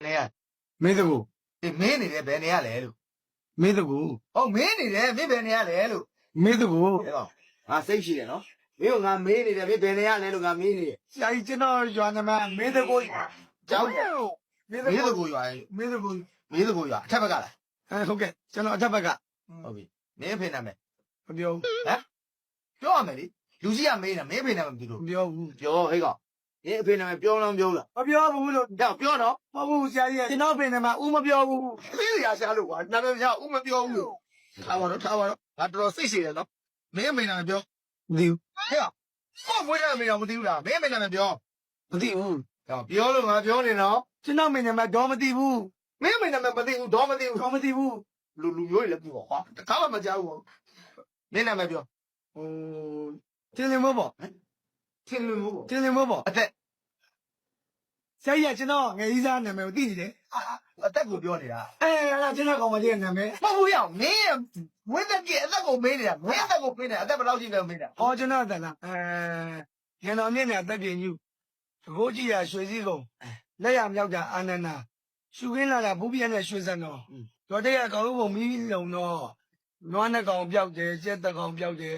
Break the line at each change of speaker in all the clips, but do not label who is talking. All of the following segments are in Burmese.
နေရ
မင်းတကူ
ဒီမင်းနေတယ်ဘယ်နေရလဲလို့
မင်းတကူ
ဟုတ်မင်းနေတယ်မင်းဘယ်နေရလဲလို့
မင်းတကူ
ဟဲ့ကောင်ငါစိတ်ရှိတယ်နော်မင်းကငါမင်းနေတယ်မင်းဘယ်နေရလဲလို့ငါမင်းနေတယ်
ဆရာကြီးကျွန်တော်ရွာနမမင်းတကူ
ကြောက်
မင်း
မင်း
တ
တ
ကူ
ကူရွာ
မင်းတကူ
မင်းတကူရွာအထက်ဘက်ကလား
ဟုတ်ကဲ့ကျွန်တော်အထက်ဘက်က
ဟုတ်ပြီမင်းဖေနာမယ်
မပြော
ပြောရမယ်လေလူကြီးကမင်းနေမင်းဖေနာမယ်မသိလို့
မပြောဘူး
ပြောဟဲ့ကောင်မင်းအဖေနာမယ်ပြောလားမပြောလား
မပြောဘူးလို့
ကြောက်ပြောတော့
မဟုတ်ဘူးဆရာကြီးကျွန်တော်ပင်နမဦးမပြောဘူး
မင်းရရှာလို့ကွာနာမည်ပြဦးမပြောဘူးလို့ထားပါတော့ငါတော်တော်စိတ်ရှိတယ်နော်မင်းအမေနာမယ်ပြော
မသိဘူး
ဟဲ့ကောင်မွေးတယ်အမေတော့မသိဘူးလားမင်းအမေနာမယ်ပြော
မသိဘူး
ပြောလို့ငါပြောနေတော့
ကျွန်တော်ပင်နမတော့မသိဘူး
မင်းအမေနာမယ်မသိဘူးတော့မသိဘူး
တော့မသိဘူး
လူမျိုးတွေလည်းပြောပါတခါမှမကြောက်ဘူးမင်းနာမယ်ပြော
ဟိုတင်းလင်းမို့ပေါ့
ထင်လို့မို့ပေါ့
တင်းလင်းမို့ပေါ့
အသက်
ဆရာကြီးကျွန်တော်ငယ်ကြီးစားနာမည်ကိုသိနေတယ်
အသက်ကိုပြောနေတာ
အဲ့ဒါကျွန်တော်ကောင်မလေးရဲ့နာမည်
မဟုတ်ဘူးရောက်မင်းဝင်းသက်ကြီးအသက်ကိုမေးနေတာမင်းအသက်ကိုမေးနေတာအသက်ဘယ်လောက်ရှိလဲမေးတာ
ဟောကျွန်တော်တက်လားရန်တော်မြင့်နဲ့တက်ပြင်းယူတကိုးကြည့်ရရွှေစည်းကုံလက်ရမြောက်တာအာနန္ဒာရှုခင်းလာတာဘူးပြည့်နဲ့ရွှေစံတော်တော်တဲ့ကောင်လို့ပုံမီးလုံတော့နွားနှစ်ကောင်ပြောက်တယ်ကျက်တစ်ကောင်ပြောက်တယ်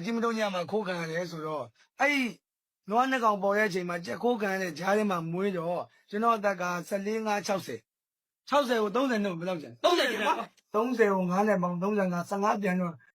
ကြည့်မတော့ညမှာခိုးခံရတယ်ဆိုတော့အဲ့ဒီနွားနှစ်ကောင်ပေါ်တဲ့အချိန်မှာကျက်ခိုးခံရတဲ့ဂျားထဲမှာမွေးတော့ကျွန်တော်အသက်က14 5 60 60ကို30နဲ့ဘယ်လောက်ကျန်
30ကျန်ပါ
30ကို9နဲ့ပေါင်း35 15ပြန်တော့